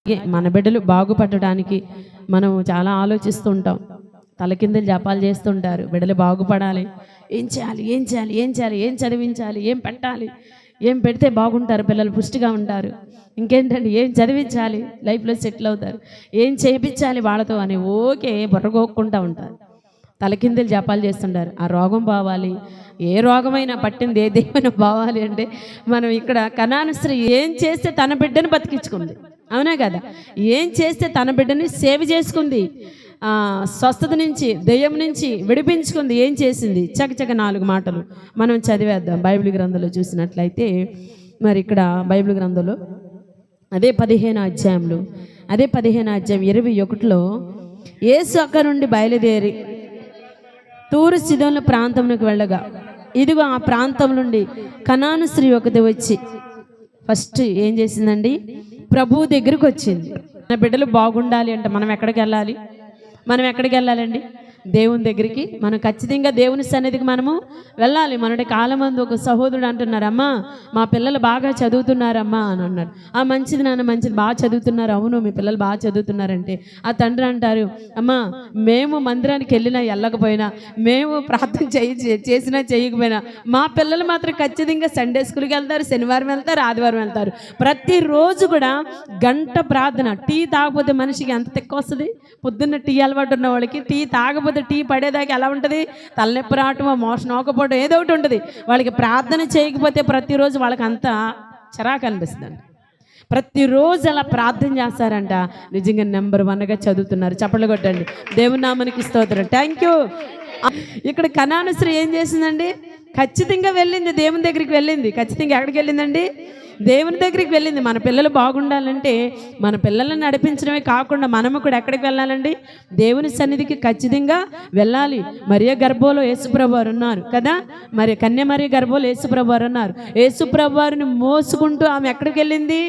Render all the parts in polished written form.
మన బిడ్డలు బాగుపడడానికి మనం చాలా ఆలోచిస్తూ ఉంటాం. తలకిందులు జపాలు చేస్తుంటారు. బిడ్డలు బాగుపడాలి, ఏం చేయాలి, ఏం చేయాలి, ఏం చేయాలి, ఏం చదివించాలి, ఏం పెట్టాలి, ఏం పెడితే బాగుంటారు, పిల్లలు పుష్టిగా ఉంటారు, ఇంకేంటండి ఏం చదివించాలి, లైఫ్లో సెటిల్ అవుతారు, ఏం చేయించాలి వాళ్ళతో అని ఓకే బుర్రగోక్కుంటూ ఉంటారు. తలకిందులు జపాలు చేస్తుంటారు. ఆ రోగం పోవాలి, ఏ రోగమైనా పట్టింది ఏ దేవైనా పోవాలి అంటే మనం ఇక్కడ కనాను స్త్రీ ఏం చేస్తే తన బిడ్డను బతికించుకుంది, అవునా కదా? ఏం చేస్తే తన బిడ్డని సేవ్ చేసుకుంది, స్వస్థత నుంచి దెయ్యం నుంచి విడిపించుకుంది. ఏం చేసింది? చకచక 4 మాటలు మనం చదివేద్దాం. బైబిల్ గ్రంథంలో చూసినట్లయితే మరి ఇక్కడ బైబిల్ గ్రంథంలో అదే 15వ అధ్యాయంలో 21లో యేసు అక్కడి నుండి బయలుదేరి తూరు సీదోను ప్రాంతంలోకి వెళ్ళగా ఇదిగో ఆ ప్రాంతం నుండి కనాను స్త్రీ ఒకటి వచ్చి ఫస్ట్ ఏం చేసిందండి? ప్రభువు దగ్గరికి వచ్చింది. మన బిడ్డలు బాగుండాలి అంటే మనం ఎక్కడికి వెళ్ళాలండి? దేవుని దగ్గరికి. మనం ఖచ్చితంగా దేవుని సన్నిధికి మనము వెళ్ళాలి. మనటి కాలమందు ఒక సహోదరుడు అంటున్నారమ్మా, మా పిల్లలు బాగా చదువుతున్నారమ్మా అని అన్నాడు. మంచిది నాన్న, మంచిది, బాగా చదువుతున్నారు. అవును, మీ పిల్లలు బాగా చదువుతున్నారంటే ఆ తండ్రి అంటారు, అమ్మా మేము మందిరానికి వెళ్ళినా వెళ్ళకపోయినా, మేము ప్రార్థన చేసినా చేయకపోయినా మా పిల్లలు మాత్రం ఖచ్చితంగా సండే స్కూల్కి వెళ్తారు, శనివారం వెళ్తారు, ఆదివారం వెళ్తారు. ప్రతిరోజు కూడా గంట ప్రార్థన. టీ తాగకపోతే మనిషికి ఎంత తిక్క వస్తుంది? పొద్దున్న టీ అలవాటు ఉన్న వాళ్ళకి టీ తాగకపోతే టీ పడేదాకా ఎలా ఉంటుంది? తలనొప్పి రావటమో, మోషన్ అవ్వకపోవడం, ఏదో ఒకటి ఉంటుంది. వాళ్ళకి ప్రార్థన చేయకపోతే ప్రతిరోజు వాళ్ళకి అంతా చిరాకు అనిపిస్తుంది. ప్రతిరోజు అలా ప్రార్థన చేస్తారంట. నిజంగా నెంబర్ 1గా చదువుతున్నారు. చప్పట్లు కొట్టండి. దేవుని నామానికి స్తోత్రం. Thank you. ఇక్కడ కనాను స్త్రీ ఏం చేసిందండి? ఖచ్చితంగా వెళ్ళింది, దేవుని దగ్గరికి వెళ్ళింది. ఖచ్చితంగా ఎక్కడికి వెళ్ళిందండి? దేవుని దగ్గరికి వెళ్ళింది. మన పిల్లలు బాగుండాలంటే మన పిల్లలను నడిపించడమే కాకుండా మనము కూడా ఎక్కడికి వెళ్ళాలండి? దేవుని సన్నిధికి ఖచ్చితంగా వెళ్ళాలి. మరియ గర్భంలో యేసుప్రభు వారు ఉన్నారు కదా, మరి కన్య మరియ గర్భంలో యేసుప్రభు వారు ఉన్నారు. యేసుప్రభు వారిని మోసుకుంటూ ఆమె ఎక్కడికి వెళ్ళింది?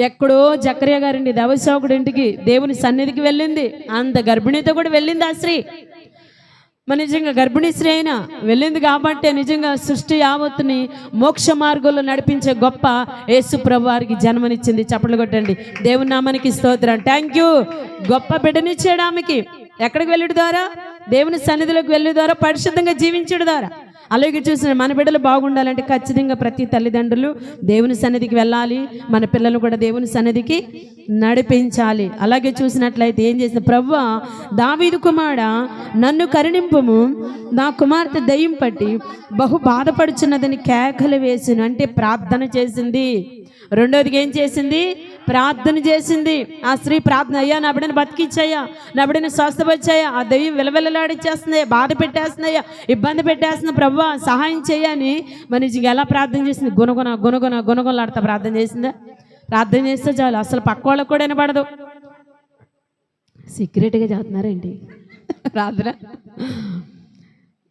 ఎక్కడో జకర్యా గారింటి దైవసేవకుడి ఇంటికి దేవుని సన్నిధికి వెళ్ళింది. అంత గర్భిణితో కూడా వెళ్ళింది ఆ స్త్రీ. నిజంగా గర్భిణీ స్త్రీ అయినా వెళ్ళింది కాబట్టి నిజంగా సృష్టి యావత్తుని మోక్ష మార్గంలో నడిపించే గొప్ప యేసు ప్రభు వారికి జన్మనిచ్చింది. చప్పట్లు కొట్టండి. దేవుని నామానికి స్తోత్రం. Thank you. గొప్ప బిడ్డనిచ్చాడు ఆమెకి. ఎక్కడికి వెళ్ళడం ద్వారా? దేవుని సన్నిధిలోకి వెళ్ళడం ద్వారా, పరిశుద్ధంగా జీవించడం ద్వారా. అలాగే చూసిన మన బిడ్డలు బాగుండాలంటే ఖచ్చితంగా ప్రతి తల్లిదండ్రులు దేవుని సన్నిధికి వెళ్ళాలి. మన పిల్లలు కూడా దేవుని సన్నిధికి నడిపించాలి. అలాగే చూసినట్లయితే ఏం చేసిన? ప్రభువా, దావీదు కుమారుడా, నన్ను కరుణింపుము, నా కుమార్తె దయ్యం పట్టి బహు బాధపడుచున్నదని కేకలు వేసిను. అంటే ప్రార్థన చేసింది. రెండోదిగా ఏం చేసింది? ప్రార్థన చేసింది. ఆ స్త్రీ ప్రార్థన, అయ్యా నా బిడ్డను బతికిచ్చాయా, నా బిడ్డను స్వస్థపరిచాయా, ఆ దయ్యం విలవిలలాడిచ్చేస్తున్నాయా, బాధ పెట్టేస్తున్నాయా, ఇబ్బంది పెట్టేస్తున్నా, ప్రభువా సహాయం చేయని మనిషికి ఎలా ప్రార్థన చేసింది? గుణగుణలాడుతా ప్రార్థన చేసిందా? ప్రార్థన చేస్తే చాలు, అసలు పక్క వాళ్ళకు కూడా వినపడదు. సీక్రెట్గా చేస్తున్నారేంటి ప్రార్థన?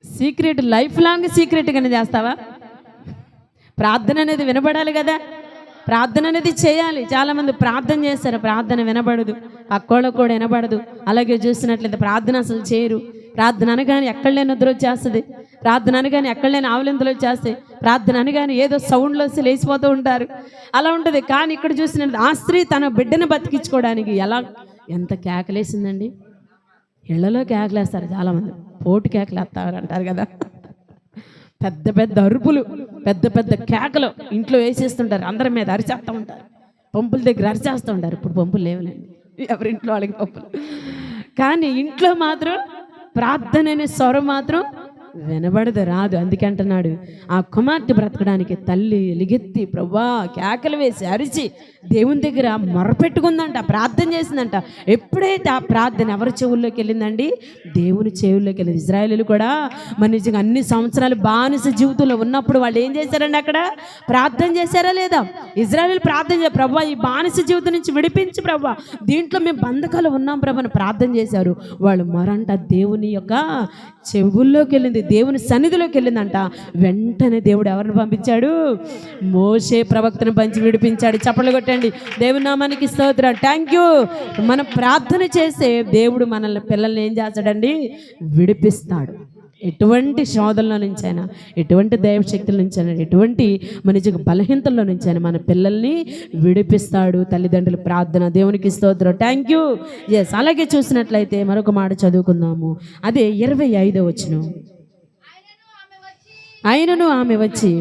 సీక్రెట్, లైఫ్ లాంగ్ సీక్రెట్గానే చేస్తావా? ప్రార్థన అనేది వినపడాలి కదా, ప్రార్థన అనేది చేయాలి. చాలామంది ప్రార్థన చేస్తారు, ప్రార్థన వినబడదు, పక్కోళ్ళకు కూడా వినబడదు. అలాగే చూసినట్లయితే ప్రార్థన అసలు చేయరు. ప్రార్థన అనగానే ఎక్కడ లేని నిద్ర వచ్చేస్తుంది, ప్రార్థన అనగానే ఎక్కడ లేని ఆవులింతలు వచ్చేస్తాయి, ప్రార్థన అనగానే ఏదో సౌండ్లో వచ్చి లేచిపోతూ ఉంటారు. అలా ఉంటుంది. కానీ ఇక్కడ చూసినట్లయితే ఆ స్త్రీ తన బిడ్డను బతికించుకోవడానికి ఎంత కేకలేసిందండి. ఇళ్లలో కేకలేస్తారు చాలామంది, పోటు కేకలేస్తారు అంటారు కదా, పెద్ద పెద్ద అరుపులు, పెద్ద పెద్ద కేకలు ఇంట్లో వేసేస్తుంటారు. అందరి మీద అరిచేస్తూ ఉంటారు, పంపుల దగ్గర అరిచేస్తూ ఉంటారు. ఇప్పుడు పంపులు లేవులేండి, ఎవరింట్లో వాళ్ళకి పంపులు. కానీ ఇంట్లో మాత్రం ప్రార్థన అనే స్వరం మాత్రం వినబడదు, రాదు. అందుకే అంటున్నాడు, ఆ కుమార్తె బ్రతకడానికి తల్లి ఎలుగెత్తి ప్రభువా కేకలు వేసి అరిచి దేవుని దగ్గర మొరపెట్టుకుందంట, ప్రార్థన చేసిందంట. ఎప్పుడైతే ఆ ప్రార్థన ఎవరి చెవుల్లోకి వెళ్ళిందండి? దేవుని చెవుల్లోకి వెళ్ళింది. ఇజ్రాయేలీలు కూడా మన నిజంగా అన్ని సంవత్సరాలు బానిస జీవితంలో ఉన్నప్పుడు వాళ్ళు ఏం చేశారండి? అక్కడ ప్రార్థన చేశారా లేదా? ఇజ్రాయేలీలు ప్రార్థన చేశారు, ప్రభువా ఈ బానిస జీవితం నుంచి విడిపించి ప్రభువా, దీంట్లో మేము బంధకాలు ఉన్నాం ప్రభు అని ప్రార్థన చేశారు. వాళ్ళు మొరంట దేవుని యొక్క చెవుల్లోకి వెళ్ళింది, దేవుని సన్నిధిలోకి వెళ్ళిందంట. వెంటనే దేవుడు ఎవరిని పంపించాడు? మోషే ప్రవక్తను పంచి విడిపించాడు. చప్పట్లు కొట్టండి. దేవుని నామానికి స్తోత్రం. Thank you. మనం ప్రార్థన చేస్తే దేవుడు మనల్ని పిల్లల్ని ఏం చేస్తాడండి? విడిపిస్తాడు. ఎటువంటి శోధనలో నుంచైనా, ఎటువంటి దైవశక్తుల నుంచైనా, ఎటువంటి మనిషికి బలహీనతల్లో నుంచైనా మన పిల్లల్ని విడిపిస్తాడు. తల్లిదండ్రుల ప్రార్థన. దేవునికి స్తోత్రం. Thank you. ఎస్. అలాగే చూసినట్లయితే మరొక మాట చదువుకుందాము. అదే 25వ వచనం. ఆయనను ఆమె వచ్చి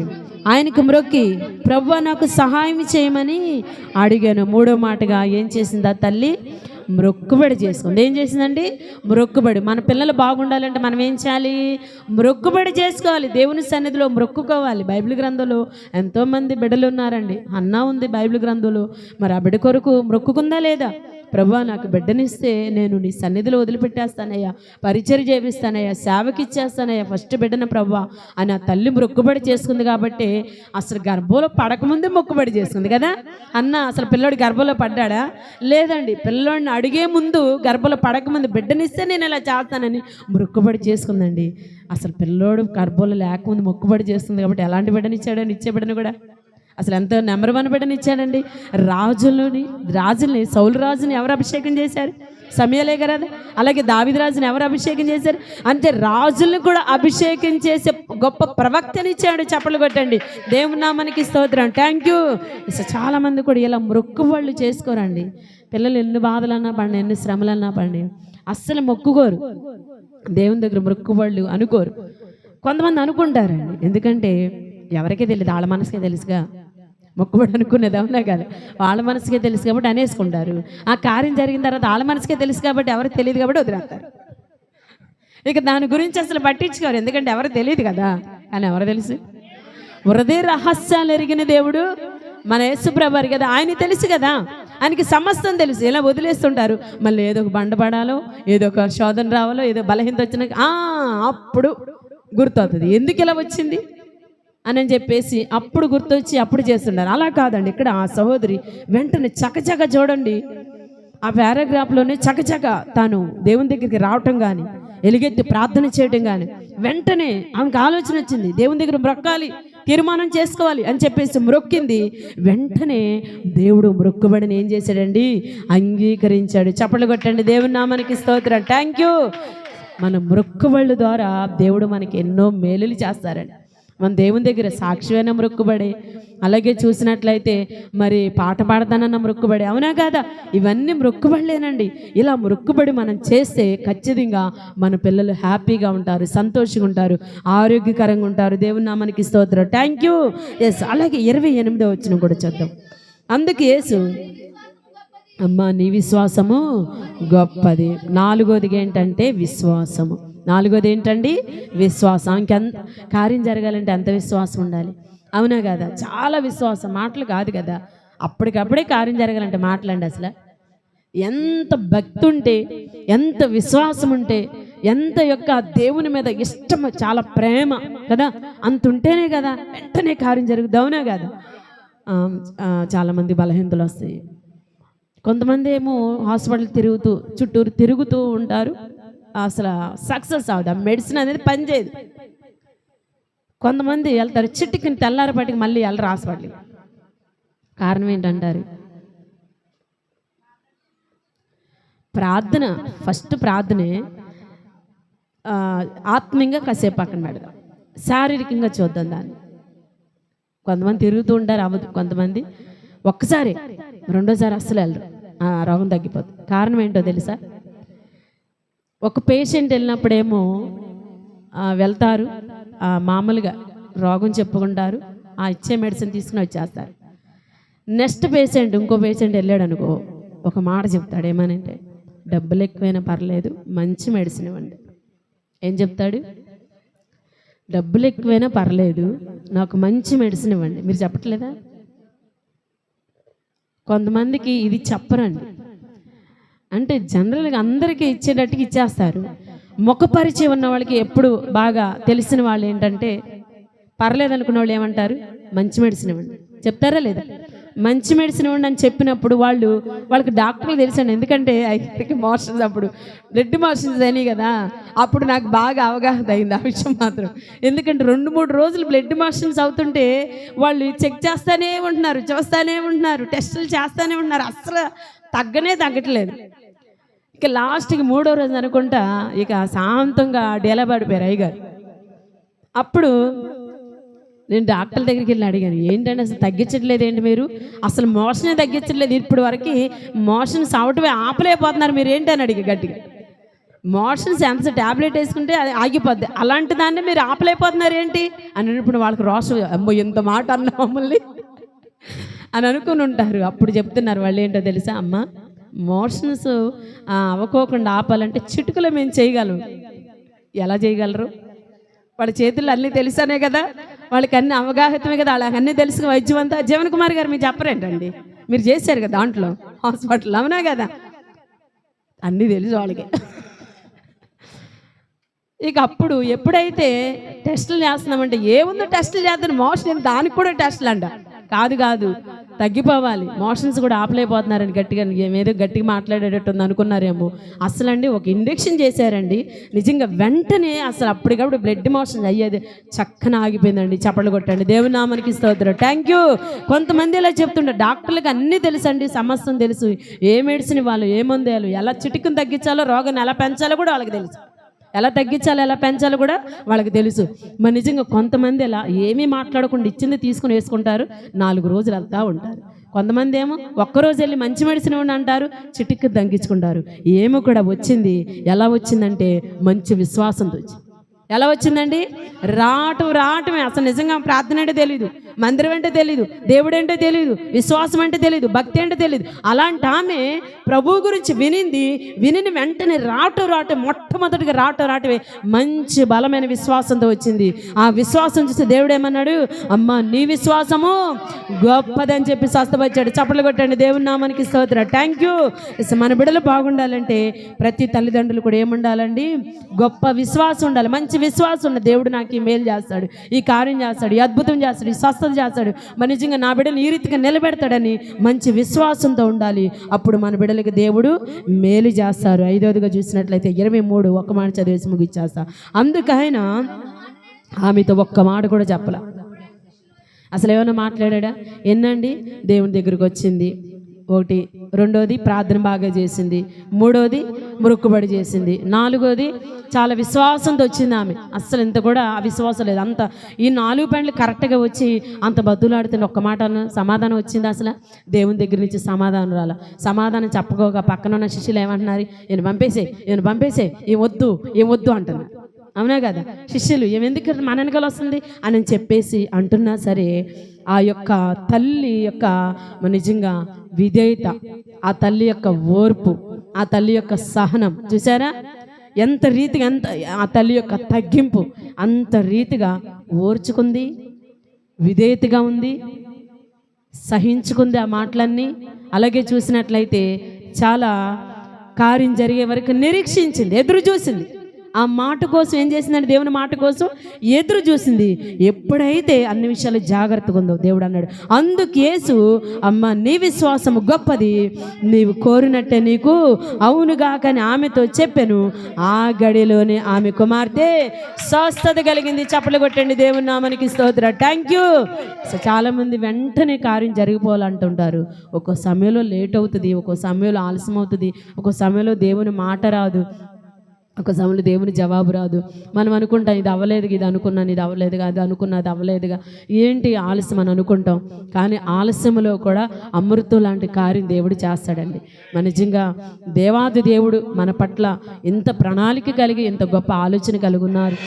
ఆయనకు మ్రొక్కి, ప్రభువా నాకు సహాయం చేయమని అడిగాను. మూడో మాటగా ఏం చేసింది ఆ తల్లి? మ్రొక్కుబడి చేసుకుంది. ఏం చేసిందండి? మ్రొక్కుబడి. మన పిల్లలు బాగుండాలంటే మనం ఏం చేయాలి? మ్రొక్కుబడి చేసుకోవాలి. దేవుని సన్నిధిలో మ్రొక్కుకోవాలి. బైబిల్ గ్రంథంలో ఎంతోమంది బిడ్డలు ఉన్నారండి. అన్నా ఉంది బైబిల్ గ్రంథంలో. మరి ఆ బిడ్డ కొరకు మ్రొక్కుకుందా లేదా? ప్రభువా నాకు బిడ్డనిస్తే నేను నీ సన్నిధిలో వదిలిపెట్టేస్తానయ్యా, పరిచర్య చేపిస్తానయ్యా, సేవకి ఇచ్చేస్తానయ్యా, ఫస్ట్ బిడ్డన ప్రభువా అని ఆ తల్లి మొక్కుబడి చేసుకుంది. కాబట్టి అసలు గర్భంలో పడకముందే మొక్కుబడి చేసుకుంది కదా. అన్న అసలు పిల్లోడు గర్భంలో పడ్డాడా? లేదండి. పిల్లోడిని అడిగే ముందు, గర్భంలో పడకముందు బిడ్డనిస్తే నేను ఇలా చేస్తానని మొక్కుబడి చేసుకుందండి. అసలు పిల్లోడు గర్భంలో లేకముందు మొక్కుబడి చేస్తుంది కాబట్టి ఎలాంటి బిడ్డనిచ్చాడని, ఇచ్చే బిడ్డను కూడా అసలు ఎంత నెంబర్ 1 బిడ్డని ఇచ్చాడండి. రాజుల్ని సౌలు రాజుని ఎవరు అభిషేకం చేశారు? సమయలే కదా. అలాగే దావీదు రాజుని ఎవరు అభిషేకం చేశారు? అంటే రాజుల్ని కూడా అభిషేకం చేసే గొప్ప ప్రవక్తనిచ్చాడు. చప్పలు కొట్టండి. దేవుని నామానికి స్తోత్రం. Thank you. చాలామంది కూడా ఇలా మొక్కుబళ్ళు చేసుకోరండి. పిల్లలు ఎన్ని బాధలన్నా పడి, ఎన్ని శ్రమలన్నా పడి అస్సలు మొక్కుకోరు. దేవుని దగ్గర మొక్కుబళ్ళు అనుకోరు. కొంతమంది అనుకుంటారండి. ఎందుకంటే ఎవరికీ తెలియదు, వాళ్ళ మనసుకే తెలుసుగా. మొక్కుబడి అనుకునేది అవునా కదా. వాళ్ళ మనసుకే తెలుసు కాబట్టి అనేసుకుంటారు. ఆ కార్యం జరిగిన తర్వాత వాళ్ళ మనసుకే తెలుసు కాబట్టి ఎవరికి తెలియదు కాబట్టి వదిలేస్తారు. ఇక దాని గురించి అసలు పట్టించుకోరు. ఎందుకంటే ఎవరు తెలియదు కదా. కానీ ఎవరు తెలుసు? హృదయ రహస్యాలు ఎరిగిన దేవుడు మన యేసుప్రభువు కదా. ఆయన తెలుసు కదా. ఆయనకి సమస్తం తెలుసు. ఇలా వదిలేస్తుంటారు. మళ్ళీ ఏదో ఒక బండ పడాలో, ఏదో ఒక శోధన రావాలో, ఏదో బలహీనత వచ్చిన అప్పుడు గుర్తవుతుంది ఎందుకు ఇలా వచ్చింది అని చెప్పేసి అప్పుడు గుర్తొచ్చి అప్పుడు చేస్తున్నారు. అలా కాదండి. ఇక్కడ ఆ సహోదరి వెంటనే చకచక చూడండి, ఆ పారాగ్రాఫ్లోనే చకచక తాను దేవుని దగ్గరికి రావటం కానీ, ఎలుగెత్తి ప్రార్థన చేయటం కానీ, వెంటనే ఆమెకు ఆలోచన వచ్చింది. దేవుని దగ్గర మొక్కాలి, తీర్మానం చేసుకోవాలి అని చెప్పేసి మొక్కింది. వెంటనే దేవుడు మొక్కుబడిని ఏం చేశాడండి? అంగీకరించాడు. చప్పట్లు కొట్టండి. దేవుని నామానికి స్తోత్రం. Thank you. మన మొక్కుబళ్ళ ద్వారా దేవుడు మనకి ఎన్నో మేలులు చేస్తారండి. మన దేవుని దగ్గర సాక్షివైన మొక్కుబడి, అలాగే చూసినట్లయితే మరి పాట పాడతానన్న మొక్కుబడి, అవునా కాదా? ఇవన్నీ మొక్కుబడిలేనండి. ఇలా మొక్కుబడి మనం చేస్తే ఖచ్చితంగా మన పిల్లలు హ్యాపీగా ఉంటారు, సంతోషంగా ఉంటారు, ఆరోగ్యకరంగా ఉంటారు. దేవుని నామానికి స్తోత్రం. Thank you. ఎస్. అలాగే 28వ వచనం కూడా చూద్దాం. అందుకు యేసు, అమ్మా నీ విశ్వాసము గొప్పది. 4వది ఏంటంటే విశ్వాసము. 4వది ఏంటండి? విశ్వాసం. ఇంకెంత కార్యం జరగాలంటే ఎంత విశ్వాసం ఉండాలి, అవునా కదా? చాలా విశ్వాసం. మాటలు కాదు కదా. అప్పటికప్పుడే కార్యం జరగాలంటే మాటలండి. అసలు ఎంత భక్తి ఉంటే, ఎంత విశ్వాసం ఉంటే, ఎంత యొక్క దేవుని మీద ఇష్టం, చాలా ప్రేమ కదా, అంత ఉంటేనే కదా వెంటనే కార్యం జరుగుతుంది, అవునా కదా? చాలామంది బలహీనతలు వస్తాయి. కొంతమంది ఏమో హాస్పిటల్ చుట్టూరు తిరుగుతూ ఉంటారు, అసలు సక్సెస్ అవుతుంది. ఆ మెడిసిన్ అనేది పనిచేయదు. కొంతమంది వెళ్తారు, చిట్టుకుని తెల్లారపాటికి మళ్ళీ వెళ్ళరు హాస్పిటల్కి. కారణం ఏంటంటారు? ప్రార్థన. ఫస్ట్ ప్రార్థనే ఆత్మీయంగా కాసేపు పక్కన పెడదాం, శారీరకంగా చూద్దాం దాన్ని. కొంతమంది తిరుగుతూ ఉంటారు, అవ్వదు. కొంతమంది ఒక్కసారి, రెండోసారి అస్సలు వెళ్ళరు, రోగం తగ్గిపోతుంది. కారణం ఏంటో తెలుసా? ఒక పేషెంట్ వెళ్ళినప్పుడేమో వెళ్తారు, మామూలుగా రోగం చెప్పుకుంటారు, ఇచ్చే మెడిసిన్ తీసుకుని వచ్చేస్తారు. నెక్స్ట్ పేషెంట్, ఇంకో పేషెంట్ వెళ్ళాడు అనుకో, ఒక మాట చెప్తాడు. ఏమనంటే, డబ్బులు ఎక్కువైనా పర్లేదు, మంచి మెడిసిన్ ఇవ్వండి. ఏం చెప్తాడు? డబ్బులు ఎక్కువైనా పర్లేదు, నాకు మంచి మెడిసిన్ ఇవ్వండి. మీరు చెప్పట్లేదా? కొంతమందికి ఇది చెప్పరండి. అంటే జనరల్గా అందరికీ ఇచ్చేటట్టుగా ఇచ్చేస్తారు. ముఖ పరిచయం ఉన్న వాళ్ళకి, ఎప్పుడు బాగా తెలిసిన వాళ్ళు ఏంటంటే, పర్లేదు అనుకున్న వాళ్ళు ఏమంటారు? మంచి మెడిసిన్ ఇవ్వండి. చెప్తారా లేదా? మంచి మెడిసిన్ ఇవ్వండి అని చెప్పినప్పుడు వాళ్ళకి డాక్టర్లు తెలుసండి. ఎందుకంటే ఐకి మోషన్స్, అప్పుడు బ్లడ్ మోషన్స్ అయినాయి కదా, అప్పుడు నాకు బాగా అవగాహన అయింది ఆ విషయం మాత్రం. ఎందుకంటే 2-3 రోజులు బ్లడ్ మోషన్స్ అవుతుంటే వాళ్ళు చెక్ చేస్తూనే ఉంటున్నారు, చూస్తూనే ఉంటున్నారు, టెస్టులు చేస్తూనే ఉంటున్నారు, అస్సలు తగ్గట్లేదు. ఇక లాస్ట్కి 3వ రోజు అనుకుంటా ఇక శాంతంగా డేలా పడిపోయారు అయ్యగారు. అప్పుడు నేను డాక్టర్ దగ్గరికి వెళ్ళి అడిగాను, ఏంటంటే అసలు తగ్గించట్లేదు ఏంటి మీరు, అసలు మోషనే తగ్గించట్లేదు, ఇప్పుడు వరకు మోషన్స్ అవటమే ఆపలేకపోతున్నారు మీరు ఏంటి అని అడిగి గట్టిగా. మోషన్స్ ఎంత ట్యాబ్లెట్ వేసుకుంటే అది ఆగిపోద్ది, అలాంటి దాన్ని మీరు ఆపలేకపోతున్నారు ఏంటి అని ఇప్పుడు వాళ్ళకి రోషం, అమ్మో ఎంత మాట అన్న మమ్మల్ని అని అనుకుని ఉంటారు. అప్పుడు చెప్తున్నారు వాళ్ళు ఏంటో తెలుసా, అమ్మ మోషన్స్ అవ్వకోకుండా ఆపాలంటే చిటుకలో మేము చేయగలం. ఎలా చేయగలరు? వాళ్ళ చేతుల్లో అన్నీ తెలుసనే కదా, వాళ్ళకి అన్ని అవగాహతమే కదా, వాళ్ళకి అన్నీ తెలుసు. వైద్యం అంతా జీవన్ కుమార్ గారు మీరు చెప్పరేంటండి, మీరు చేశారు కదా దాంట్లో హాస్పిటల్, అవునా కదా, అన్నీ తెలుసు వాళ్ళకి. ఇక అప్పుడు ఎప్పుడైతే టెస్టులు చేస్తున్నామంటే ఏముందో టెస్టులు చేద్దాం, మోషన్ దానికి కూడా టెస్టులు అంట, కాదు తగ్గిపోవాలి, మోషన్స్ కూడా ఆపలేకపోతున్నారని గట్టిగా ఏమేదో గట్టిగా మాట్లాడేటట్టుంది అనుకున్నారేమో. అసలు అండి ఒక ఇంజెక్షన్ చేశారండి, నిజంగా వెంటనే అసలు అప్పటికప్పుడు బ్లడ్ మోషన్ అయ్యేది చక్కన ఆగిపోయిందండి. చప్పట్లు కొట్టండి, దేవుని నామానికి స్తోత్రం. Thank you. కొంతమంది ఇలా చెప్తుంటారు, డాక్టర్లకు అన్నీ తెలుసండి, సమస్తం తెలుసు, ఏ మెడిసిన్ వాళ్ళు ఏ మందేయాలి, ఎలా చిటికను తగ్గించాలో, రోగాన్ని ఎలా పెంచాలో కూడా వాళ్ళకి తెలుసు, ఎలా తగ్గించాలో ఎలా పెంచాలో కూడా వాళ్ళకి తెలుసు. మరి నిజంగా కొంతమంది ఎలా ఏమీ మాట్లాడకుండా ఇచ్చింది తీసుకుని వేసుకుంటారు, 4 రోజులు వెళ్తూ ఉంటారు. కొంతమంది ఏమో ఒక్కరోజు వెళ్ళి మంచి మెడిసిన్ ఉండి అంటారు, చిటిక్కి తగ్గించుకుంటారు. ఏమో కూడా వచ్చింది, ఎలా వచ్చిందంటే మంచి విశ్వాసంతో వచ్చింది. ఎలా వచ్చిందండి? రావటమే. అసలు నిజంగా ప్రార్థన అంటే తెలీదు, మందిరం అంటే తెలీదు, దేవుడు అంటే తెలీదు, విశ్వాసం అంటే తెలీదు, భక్తి అంటే తెలీదు. అలాంటి ఆమె ప్రభు గురించి విని వెంటనే రావటం మొట్టమొదటిగా రావటమే మంచి బలమైన విశ్వాసంతో వచ్చింది. ఆ విశ్వాసం చూస్తే దేవుడు ఏమన్నాడు, అమ్మ నీ విశ్వాసము గొప్పదని చెప్పి స్వస్థపరిచాడు. చప్పట్లు కొట్టండి, దేవుని నామానికి స్తోత్రం. Thank you. మన బిడ్డలు బాగుండాలంటే ప్రతి తల్లిదండ్రులు కూడా ఏముండాలండి, గొప్ప విశ్వాసం ఉండాలి, మంచి విశ్వాసం ఉన్న దేవుడు నాకు ఈ మేలు చేస్తాడు, ఈ కార్యం చేస్తాడు, ఈ అద్భుతం చేస్తాడు, ఈ స్వస్థత చేస్తాడు, మరి నిజంగా నా బిడ్డలు ఈ రీతిగా నిలబెడతాడని మంచి విశ్వాసంతో ఉండాలి. అప్పుడు మన బిడ్డలకి దేవుడు మేలు చేస్తారు. 5వదిగా చూసినట్లయితే 23 ఒక్క మాట చదివేసి ముగిచ్చేస్తా. అందుకైనా ఆమెతో ఒక్క మాట కూడా చెప్పల. అసలు ఏమైనా మాట్లాడా? ఎన్నండి దేవుని దగ్గరికి వచ్చింది, 1, 2వది ప్రార్థన బాగా చేసింది, 3వది మొక్కుబడి చేసింది, 4వది చాలా విశ్వాసంతో వచ్చింది ఆమె. అస్సలు ఇంత కూడా అవిశ్వాసం లేదు. అంత ఈ 4 పనులు కరెక్ట్గా వచ్చి అంత బద్దులాడుతున్న ఒక్క మాట సమాధానం వచ్చింది. అసలు దేవుని దగ్గర నుంచి సమాధానం రాల. సమాధానం చెప్పకోక పక్కన ఉన్న శిష్యులు ఏమంటున్నారు, నేను పంపేసే ఏం వద్దు అంటున్నారు, అవునా కదా. శిష్యులు ఏమెందుకు మన వెనకాల వస్తుంది అని చెప్పేసి అంటున్నా సరే, ఆ యొక్క తల్లి యొక్క నిజంగా విధేయత, ఆ తల్లి యొక్క ఓర్పు, ఆ తల్లి యొక్క సహనం చూసారా, ఎంత రీతిగా ఆ తల్లి యొక్క తగ్గింపు అంత రీతిగా ఓర్చుకుంది, విధేయతగా ఉంది, సహించుకుంది ఆ మాటలన్నీ. అలాగే చూసినట్లయితే చాలా కార్యం జరిగే వరకు నిరీక్షించింది, ఎదురు చూసింది. ఆ మాట కోసం ఏం చేసిందంటే దేవుని మాట కోసం ఎదురు చూసింది. ఎప్పుడైతే అన్ని విషయాలు జాగ్రత్తగా ఉందో దేవుడు అన్నాడు, అందుకు యేసు అమ్మ నీ విశ్వాసము గొప్పది, నీవు కోరినట్టే నీకు అవునుగా కానీ ఆమెతో చెప్పాను. ఆ గడిలోనే ఆమె కుమార్తె స్వస్థత కలిగింది. చప్పట్లు కొట్టండి, దేవుని నామానికి స్తోత్రం. Thank you. సో చాలామంది వెంటనే కార్యం జరిగిపోవాలంటుంటారు. ఒక్కో సమయంలో లేట్ అవుతుంది, ఒక్కో సమయంలో ఆలస్యం అవుతుంది, ఒక్కో సమయంలో దేవుని మాట రాదు, ఒక సమయంలో దేవుని జవాబు రాదు. మనం అనుకుంటాం ఇది అవ్వలేదుగా, ఇది అనుకున్నాను, ఇది అవ్వలేదుగా, అది అనుకున్నది అవ్వలేదుగా, ఏంటి ఆలస్యం అని అనుకుంటాం. కానీ ఆలస్యంలో కూడా అమృతం లాంటి కార్యం దేవుడు చేస్తాడండి. మన నిజంగా దేవాది దేవుడు మన పట్ల ఎంత ప్రణాళిక కలిగి ఎంత గొప్ప ఆలోచన కలిగి ఉన్నారు.